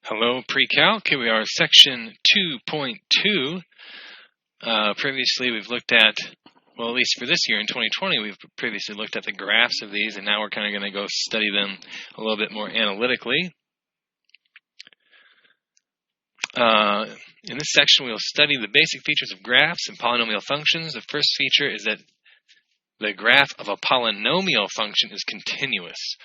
Hello, PreCalc. Here we are, section 2.2. Previously, we've looked at, well, at least for this year in 2020, we've previously looked at the graphs of these, and now we're kind of going to go study them a little bit more analytically. In this section, we'll study the basic features of graphs and polynomial functions. The first feature is that the graph of a polynomial function is continuous.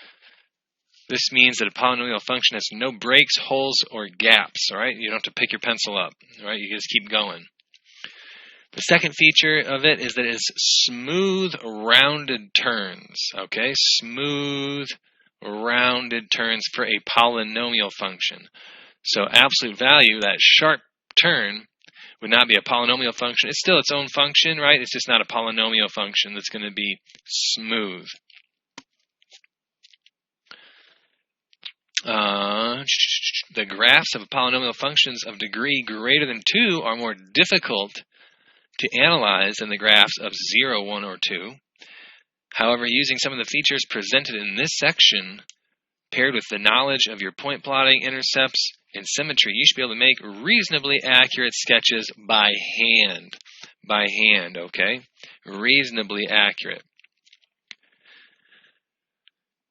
This means that a polynomial function has no breaks, holes, or gaps, all right? You don't have to pick your pencil up, all right? You can just keep going. The second feature of it is that it's smooth, rounded turns, okay? Smooth, rounded turns for a polynomial function. So absolute value, that sharp turn, would not be a polynomial function. It's still its own function, right? It's just not a polynomial function that's going to be smooth. The graphs of polynomial functions of degree greater than 2 are more difficult to analyze than the graphs of 0, 1, or 2. However, using some of the features presented in this section, paired with the knowledge of your point plotting, intercepts, and symmetry, you should be able to make reasonably accurate sketches by hand. By hand, okay? Reasonably accurate.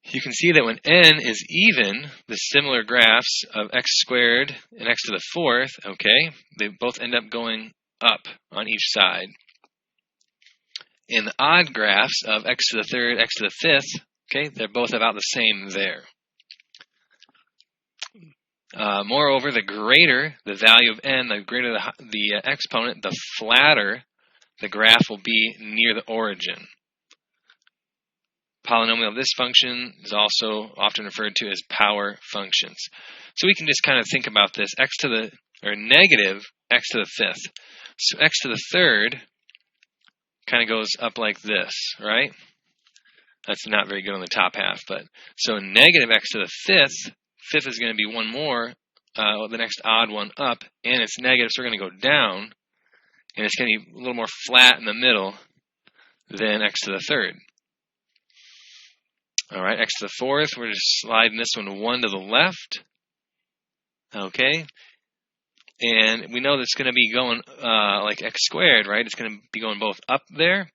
You can see that when n is even, the similar graphs of x squared and x to the fourth, okay, they both end up going up on each side. In the odd graphs of x to the third, x to the fifth, okay, they're both about the same there. Moreover, the greater the value of n, the greater the exponent, the flatter the graph will be near the origin. Polynomial of this function is also often referred to as power functions. So we can just kind of think about this, negative x to the fifth. So x to the third kind of goes up like this, right? That's not very good on the top half, but so negative x to the fifth is going to be one more, the next odd one up, and it's negative, so we're going to go down, and it's going to be a little more flat in the middle than x to the third. All right, x to the fourth, we're just sliding this one to the left. Okay, and we know that's going to be going like x squared, right? It's going to be going both up there,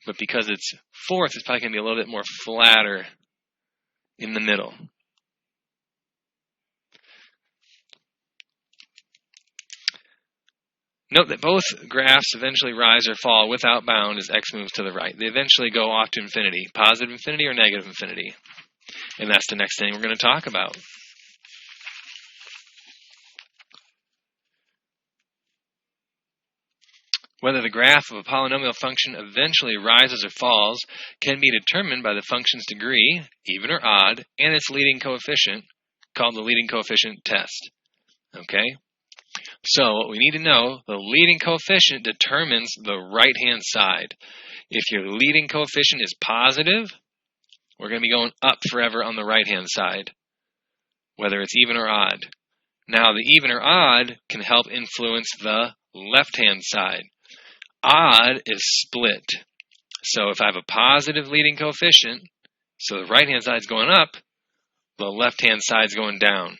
but because it's fourth, it's probably going to be a little bit more flatter in the middle. Note that both graphs eventually rise or fall without bound as x moves to the right. They eventually go off to infinity, positive infinity or negative infinity. And that's the next thing we're going to talk about. Whether the graph of a polynomial function eventually rises or falls can be determined by the function's degree, even or odd, and its leading coefficient, called the leading coefficient test. Okay? So what we need to know, the leading coefficient determines the right-hand side. If your leading coefficient is positive, we're going to be going up forever on the right-hand side, whether it's even or odd. Now, the even or odd can help influence the left-hand side. Odd is split. So if I have a positive leading coefficient, so the right-hand side is going up, the left-hand side is going down.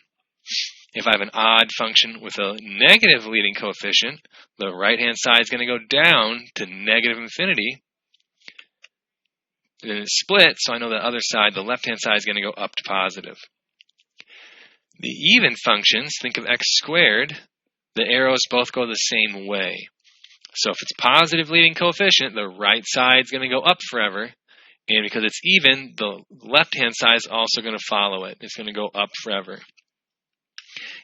If I have an odd function with a negative leading coefficient, the right-hand side is going to go down to negative infinity. Then it's split, so I know the other side, the left-hand side, is going to go up to positive. The even functions, think of x squared, the arrows both go the same way. So if it's positive leading coefficient, the right side is going to go up forever. And because it's even, the left-hand side is also going to follow it. It's going to go up forever.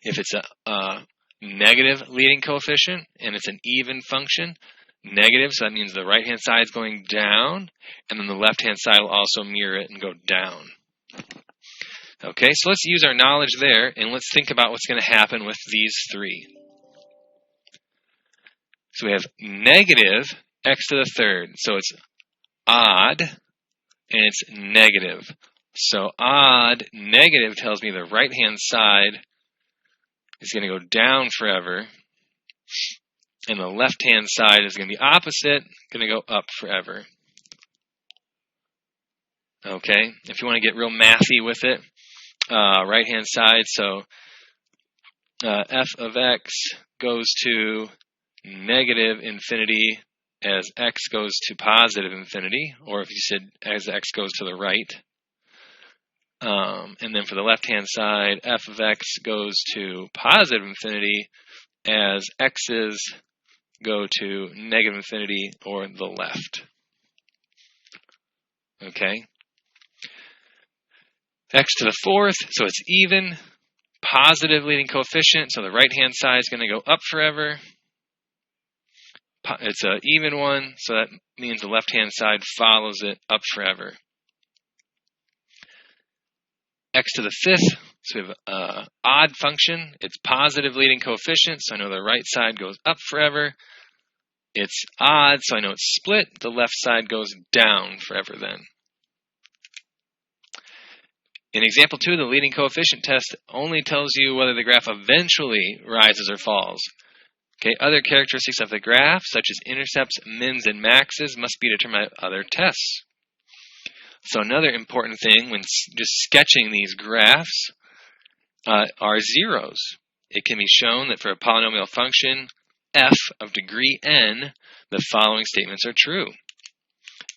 If it's a negative leading coefficient and it's an even function, negative, so that means the right-hand side is going down, and then the left-hand side will also mirror it and go down. Okay, so let's use our knowledge there, and let's think about what's going to happen with these three. So we have negative x to the third, so it's odd, and it's negative. So odd, negative tells me the right-hand side is going to go down forever, and the left-hand side is going to be opposite, going to go up forever. Okay, if you want to get real mathy with it, right-hand side, so f of x goes to negative infinity as x goes to positive infinity, or if you said as x goes to the right. And then for the left-hand side, f of x goes to positive infinity as x's go to negative infinity or the left. Okay. X to the fourth, so it's even. Positive leading coefficient, so the right-hand side is going to go up forever. It's an even one, so that means the left-hand side follows it up forever. X to the fifth, so we have an odd function. It's positive leading coefficient, so I know the right side goes up forever. It's odd, so I know it's split. The left side goes down forever then. In example 2, the leading coefficient test only tells you whether the graph eventually rises or falls. Okay, other characteristics of the graph, such as intercepts, mins, and maxes, must be determined by other tests. So another important thing when just sketching these graphs are zeros. It can be shown that for a polynomial function f of degree n, the following statements are true.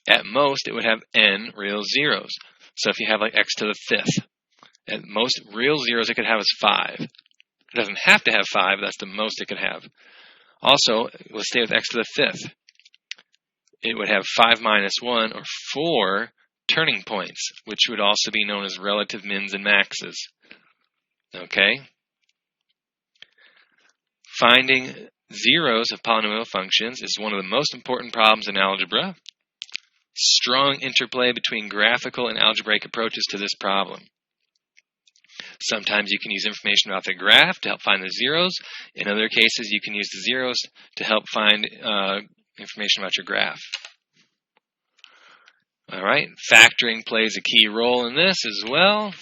At most, it would have n real zeros. So if you have like x to the fifth, at most real zeros it could have is 5. It doesn't have to have 5, that's the most it could have. Also, let's stay with x to the fifth. It would have 5 minus 1, or 4 turning points, which would also be known as relative mins and maxes. Okay? Finding zeros of polynomial functions is one of the most important problems in algebra. Strong interplay between graphical and algebraic approaches to this problem. Sometimes you can use information about the graph to help find the zeros. In other cases, you can use the zeros to help find information about your graph. All right, factoring plays a key role in this as well.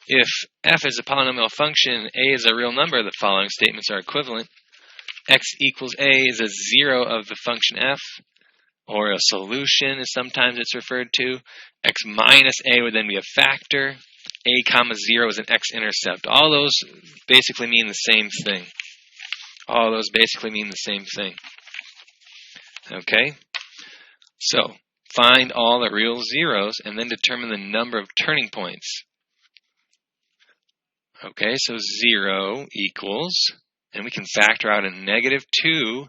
If f is a polynomial function, a is a real number, the following statements are equivalent. X equals a is a zero of the function f, or a solution as sometimes it's referred to. X minus a would then be a factor. A comma 0 is an x-intercept. All those basically mean the same thing. All those basically mean the same thing. Okay? So, find all the real zeros and then determine the number of turning points. Okay, so 0 equals, and we can factor out a negative 2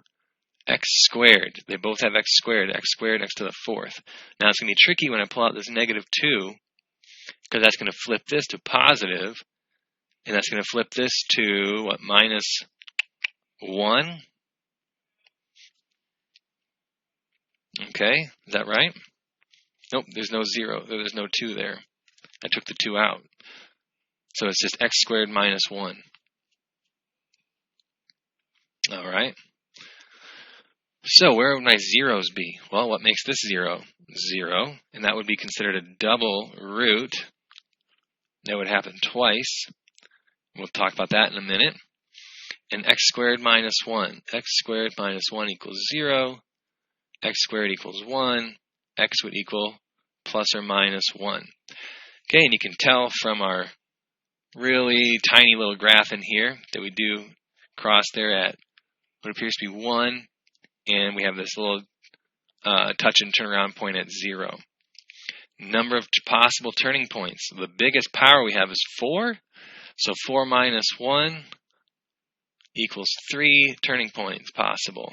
x squared. They both have x squared x to the fourth. Now it's going to be tricky when I pull out this negative 2, because that's going to flip this to positive, and that's going to flip this to, what, minus 1? Okay, is that right? Nope, there's no 0, there's no 2 there. I took the 2 out. So it's just x squared minus 1. All right. So where would my zeros be? Well, what makes this 0? 0, and that would be considered a double root. That would happen twice. We'll talk about that in a minute. And x squared minus 1. X squared minus 1 equals 0. X squared equals 1. X would equal plus or minus 1. Okay, and you can tell from our really tiny little graph in here that we do cross there at what appears to be 1, and we have this little touch and turn around point at 0. Number of possible turning points. The biggest power we have is 4, so 4 minus 1 equals 3 turning points possible.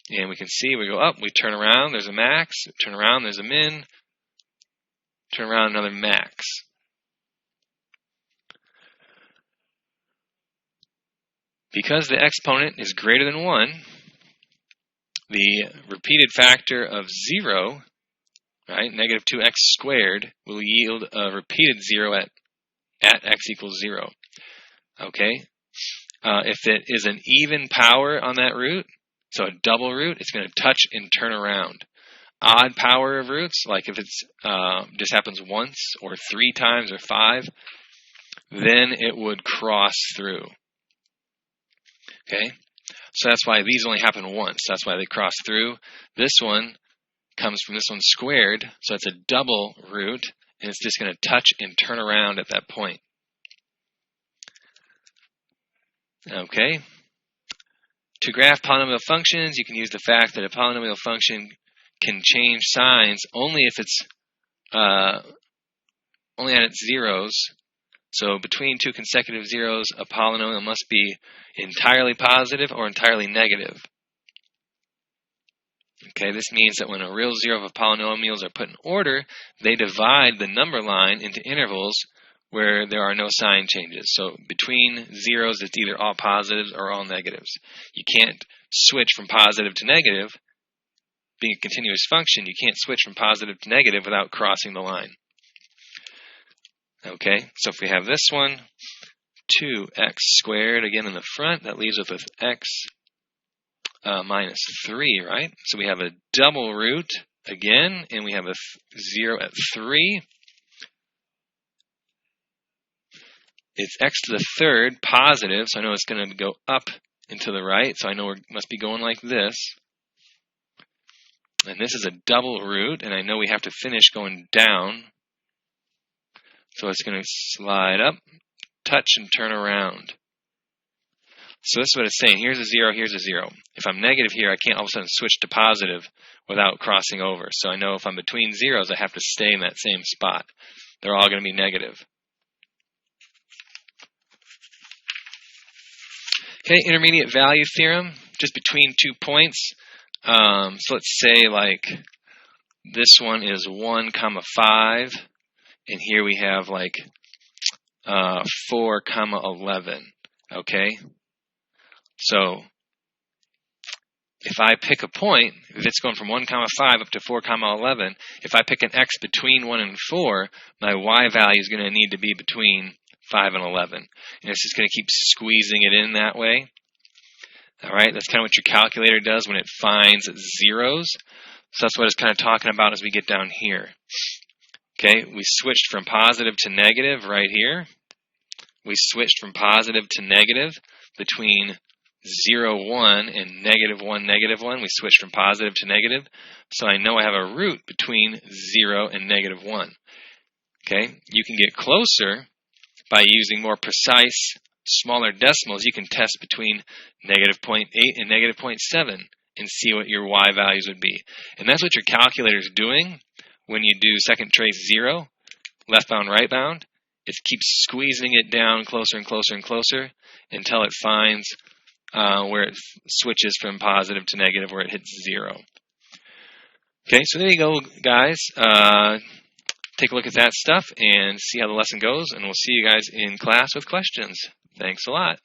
And we can see we go up, we turn around, there's a max, turn around, there's a min, turn around, another max. Because the exponent is greater than 1, the repeated factor of 0, right, negative 2x squared, will yield a repeated 0 at x equals 0. Okay? If it is an even power on that root, so a double root, it's going to touch and turn around. Odd power of roots, like if it's just happens once or 3 times or 5, then it would cross through. Okay, So that's why these only happen once. That's why they cross through. This one comes from this one squared, so it's a double root, and it's just going to touch and turn around at that point. Okay. To graph polynomial functions, you can use the fact that a polynomial function can change signs only if it's only at its zeros. So between two consecutive zeros, a polynomial must be entirely positive or entirely negative. Okay, this means that when a real zero of polynomials are put in order, they divide the number line into intervals where there are no sign changes. So between zeros, it's either all positives or all negatives. You can't switch from positive to negative. Being a continuous function, you can't switch from positive to negative without crossing the line. Okay, so if we have this one, 2x squared, again in the front, that leaves us with x minus 3, right? So we have a double root again, and we have a 0 at 3. It's x to the third positive, so I know it's going to go up and to the right, so I know we must be going like this. And this is a double root, and I know we have to finish going down. So it's going to slide up, touch, and turn around. So this is what it's saying. Here's a 0, here's a 0. If I'm negative here, I can't all of a sudden switch to positive without crossing over. So I know if I'm between zeros, I have to stay in that same spot. They're all going to be negative. Okay, intermediate value theorem, just between 2 points. So let's say like this one is 1, 5. And here we have like 4, 11, okay? So if I pick a point, if it's going from 1, 5 up to 4, 11, if I pick an x between 1 and 4, my y value is going to need to be between 5 and 11. And it's just going to keep squeezing it in that way. All right, that's kind of what your calculator does when it finds zeros. So that's what it's kind of talking about as we get down here. Okay, we switched from positive to negative right here. We switched from positive to negative between 0, 1 and -1, -1. We switched from positive to negative. So I know I have a root between 0 and -1. Okay, you can get closer by using more precise, smaller decimals. You can test between -0.8 and -0.7 and see what your y values would be. And that's what your calculator is doing. When you do second trace 0, left bound, right bound, it keeps squeezing it down closer and closer and closer until it finds where it switches from positive to negative, where it hits 0. Okay, so there you go, guys. Take a look at that stuff and see how the lesson goes, and we'll see you guys in class with questions. Thanks a lot.